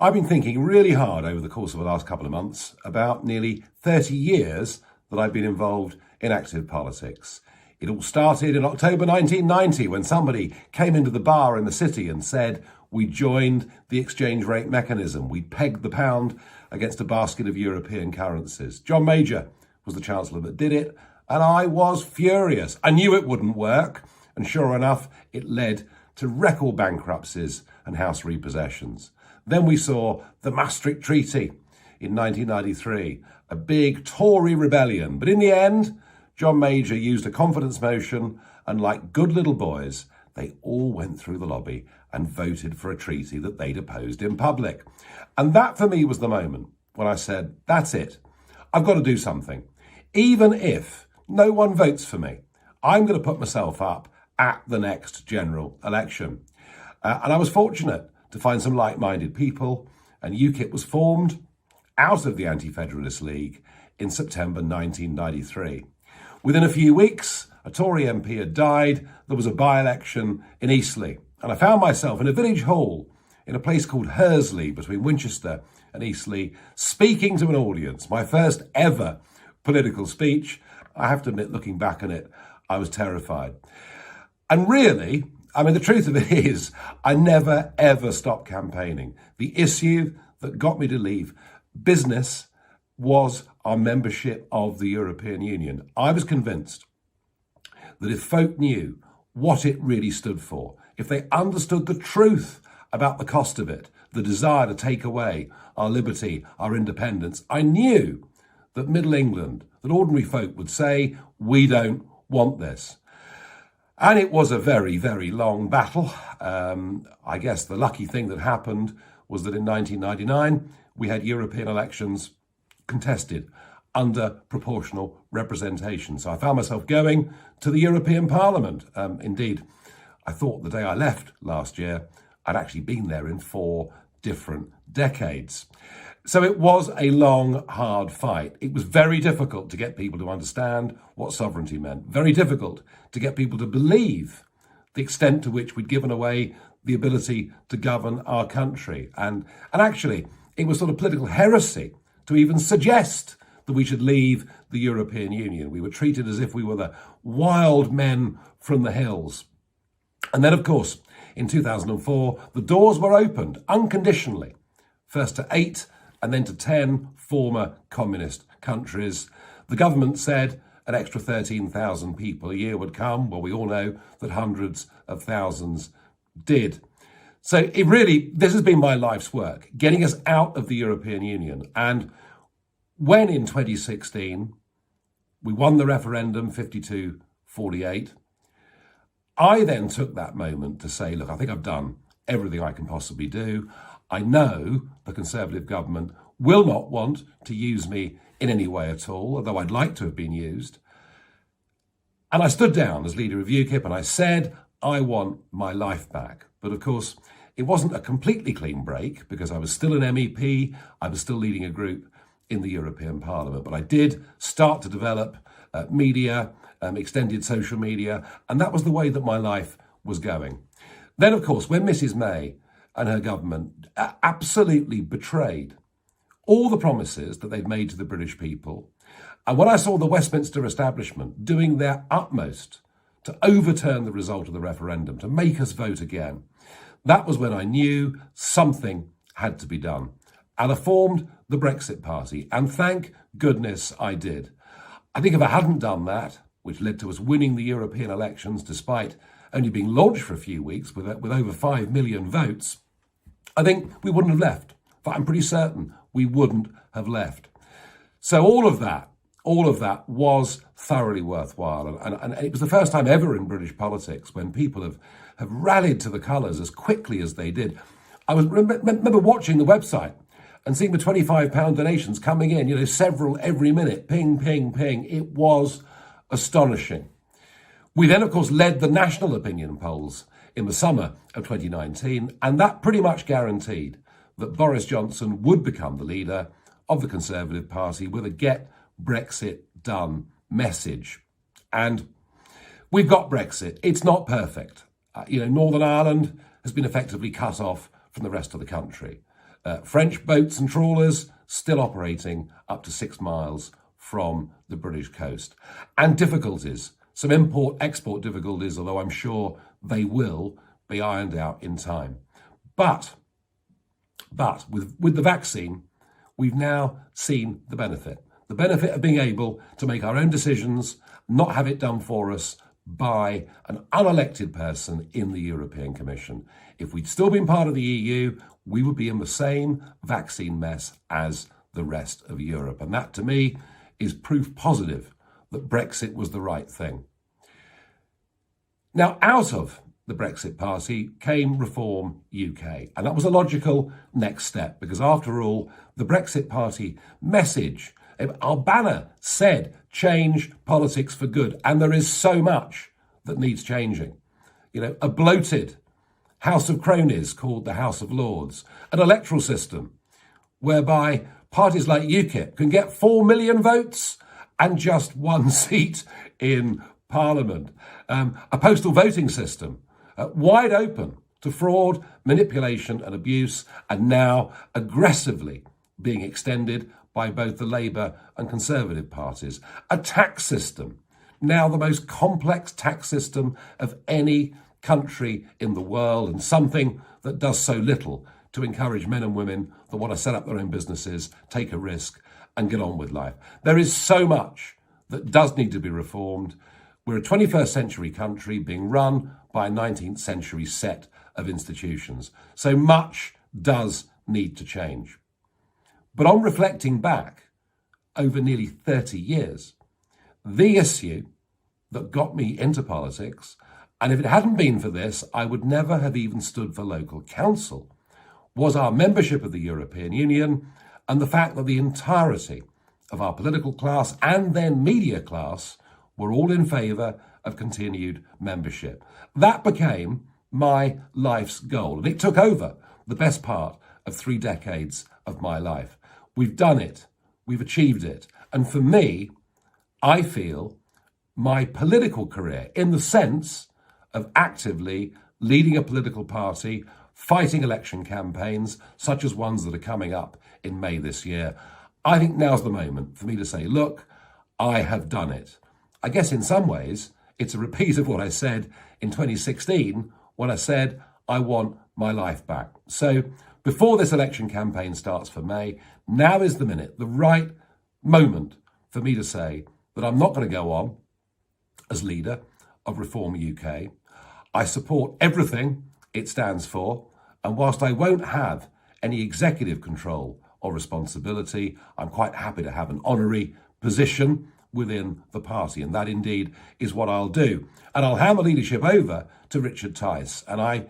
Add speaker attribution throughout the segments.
Speaker 1: I've been thinking really hard over the course of the last couple of months about nearly 30 years that I've been involved in active politics. It all started in October 1990 when somebody came into the bar in the city and said we joined the exchange rate mechanism. We pegged the pound against a basket of European currencies. John Major was the Chancellor that did it, and I was furious. I knew it wouldn't work, and sure enough, it led to record bankruptcies and house repossessions. Then we saw the Maastricht Treaty in 1993, a big Tory rebellion. But in the end, John Major used a confidence motion, and like good little boys, they all went through the lobby and voted for a treaty that they'd opposed in public. And that for me was the moment when I said, that's it. I've got to do something. Even if no one votes for me, I'm going to put myself up at the next general election. And I was fortunate to find some like-minded people, and UKIP was formed out of the Anti-Federalist League in September 1993. Within a few weeks, a Tory MP had died. There was a by-election in Eastleigh, and I found myself in a village hall in a place called Hursley between Winchester and Eastleigh, speaking to an audience, my first ever political speech. I have to admit, looking back on it, I was terrified. And really, the truth of it is, I never, ever stopped campaigning. The issue that got me to leave business was our membership of the European Union. I was convinced that if folk knew what it really stood for, if they understood the truth about the cost of it, the desire to take away our liberty, our independence, I knew that Middle England, that ordinary folk would say, we don't want this. And it was a very, very long battle. I guess the lucky thing that happened was that in 1999, we had European elections contested under proportional representation. So I found myself going to the European Parliament. Indeed, I thought the day I left last year, I'd actually been there in 4 different decades. So it was a long, hard fight. It was very difficult to get people to understand what sovereignty meant. Very difficult to get people to believe the extent to which we'd given away the ability to govern our country. And actually, it was sort of political heresy to even suggest that we should leave the European Union. We were treated as if we were the wild men from the hills. And then, of course, in 2004, the doors were opened unconditionally, first to 8 and then to 10 former communist countries. The government said an extra 13,000 people a year would come. Well, we all know that hundreds of thousands did. So this has been my life's work, getting us out of the European Union. And when in 2016, we won the referendum 52-48, I then took that moment to say, look, I think I've done everything I can possibly do. I know the Conservative government will not want to use me in any way at all, although I'd like to have been used. And I stood down as leader of UKIP and I said, I want my life back. But of course, it wasn't a completely clean break because I was still an MEP. I was still leading a group in the European Parliament. But I did start to develop media, extended social media, and that was the way that my life was going. Then, of course, when Mrs. May and her government absolutely betrayed all the promises that they'd made to the British people, and when I saw the Westminster establishment doing their utmost to overturn the result of the referendum, to make us vote again, that was when I knew something had to be done. And I formed the Brexit Party, and thank goodness I did. I think if I hadn't done that, which led to us winning the European elections despite only being launched for a few weeks with over 5 million votes, I think we wouldn't have left. But I'm pretty certain we wouldn't have left. So all of that was thoroughly worthwhile. And it was the first time ever in British politics when people have rallied to the colours as quickly as they did. I remember watching the website and seeing the £25 donations coming in, several every minute, ping, ping, ping. It was astonishing. We then, of course, led the national opinion polls in the summer of 2019, and that pretty much guaranteed that Boris Johnson would become the leader of the Conservative Party with a Get Brexit Done message. And we've got Brexit. It's not perfect. Northern Ireland has been effectively cut off from the rest of the country. French boats and trawlers still operating up to 6 miles from the British coast. And difficulties, some import-export difficulties, although I'm sure they will be ironed out in time. But with the vaccine, we've now seen the benefit of being able to make our own decisions, not have it done for us by an unelected person in the European Commission. If we'd still been part of the EU, we would be in the same vaccine mess as the rest of Europe. And that, to me, is proof positive that Brexit was the right thing. Now, out of the Brexit Party came Reform UK. And that was a logical next step, because after all, the Brexit Party message, our banner said, change politics for good. And there is so much that needs changing. A bloated House of Cronies called the House of Lords, an electoral system whereby parties like UKIP can get 4 million votes and just one seat in Parliament, a postal voting system wide open to fraud, manipulation and abuse, and now aggressively being extended by both the Labour and Conservative parties. A tax system, now the most complex tax system of any country in the world, and something that does so little to encourage men and women that want to set up their own businesses, take a risk and get on with life. There is so much that does need to be reformed. We're a 21st century country being run by a 19th century set of institutions. So much does need to change. But on reflecting back over nearly 30 years, the issue that got me into politics, and if it hadn't been for this, I would never have even stood for local council, was our membership of the European Union and the fact that the entirety of our political class and then media class were all in favour of continued membership. That became my life's goal, and it took over the best part of 3 decades of my life. We've done it, we've achieved it, and for me, I feel my political career, in the sense of actively leading a political party, fighting election campaigns, such as ones that are coming up in May this year, I think now's the moment for me to say, look, I have done it. I guess in some ways, it's a repeat of what I said in 2016 when I said I want my life back. So before this election campaign starts for May, now is the minute, the right moment for me to say that I'm not going to go on as leader of Reform UK. I support everything it stands for, and whilst I won't have any executive control or responsibility, I'm quite happy to have an honorary position within the party, and that indeed is what I'll do. And I'll hand the leadership over to Richard Tice. And I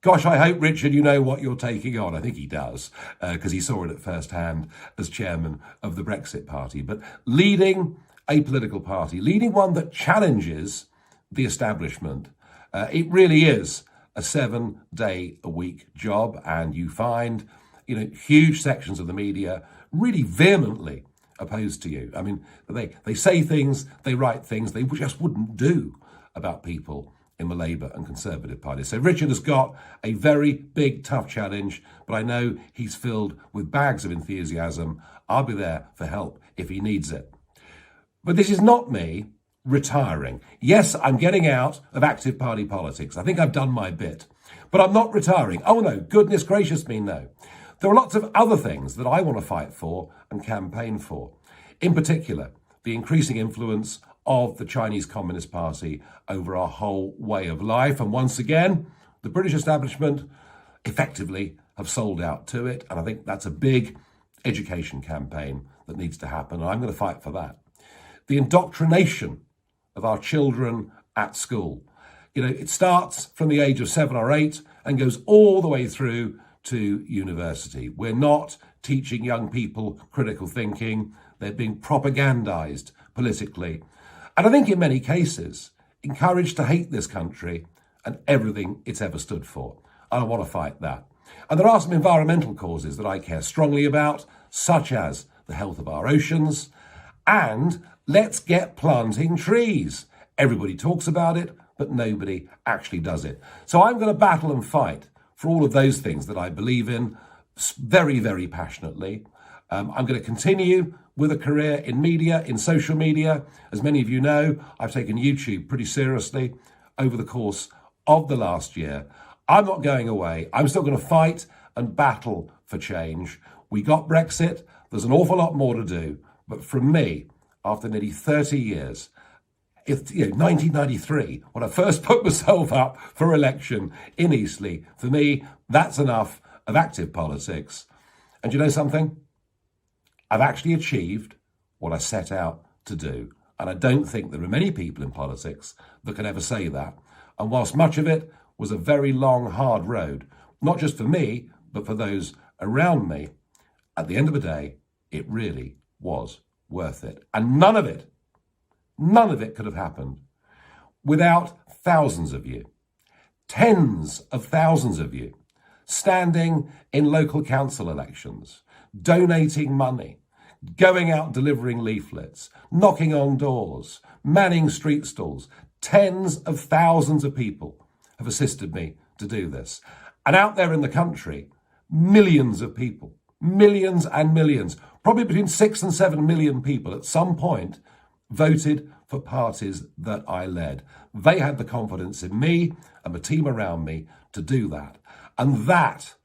Speaker 1: hope, Richard, you know what you're taking on. I think he does, because he saw it at first hand as chairman of the Brexit Party. But leading a political party, leading one that challenges the establishment, it really is a 7-day-a-week job, and you find, huge sections of the media really vehemently opposed to you. I mean, they say things, they write things they just wouldn't do about people in the Labour and Conservative parties. So Richard has got a very big, tough challenge, but I know he's filled with bags of enthusiasm. I'll be there for help if he needs it. But this is not me retiring. Yes, I'm getting out of active party politics. I think I've done my bit, but I'm not retiring. Oh no, goodness gracious me, no. There are lots of other things that I want to fight for and campaign for. In particular, the increasing influence of the Chinese Communist Party over our whole way of life. And once again, the British establishment effectively have sold out to it. And I think that's a big education campaign that needs to happen. And I'm going to fight for that. The indoctrination of our children at school. It starts from the age of 7 or 8 and goes all the way through to university. We're not teaching young people critical thinking. They're being propagandized politically. And I think in many cases, encouraged to hate this country and everything it's ever stood for. And I want to fight that. And there are some environmental causes that I care strongly about, such as the health of our oceans. And let's get planting trees. Everybody talks about it, but nobody actually does it. So I'm going to battle and fight for all of those things that I believe in, very, very passionately. I'm going to continue with a career in media, in social media. As many of you know, I've taken YouTube pretty seriously over the course of the last year. I'm not going away. I'm still going to fight and battle for change. We got Brexit. There's an awful lot more to do. But from me, after nearly 30 years, 1993, when I first put myself up for election in Eastleigh, for me, that's enough of active politics. And you know something? I've actually achieved what I set out to do. And I don't think there are many people in politics that can ever say that. And whilst much of it was a very long, hard road, not just for me, but for those around me, at the end of the day, it really was worth it. And none of it could have happened without thousands of you, tens of thousands of you, standing in local council elections, donating money, going out delivering leaflets, knocking on doors, manning street stalls. Tens of thousands of people have assisted me to do this. And out there in the country, millions of people, millions and millions, probably between 6 and 7 million people at some point voted for parties that I led. They had the confidence in me and the team around me to do that. And that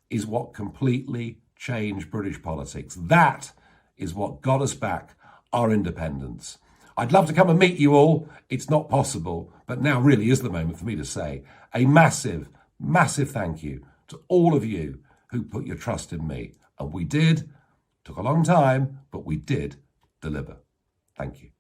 Speaker 1: is what completely changed British politics. That is what got us back our independence. I'd love to come and meet you all. It's not possible, but now really is the moment for me to say a massive, massive thank you to all of you who put your trust in me. And we did. Took a long time, but we did deliver. Thank you.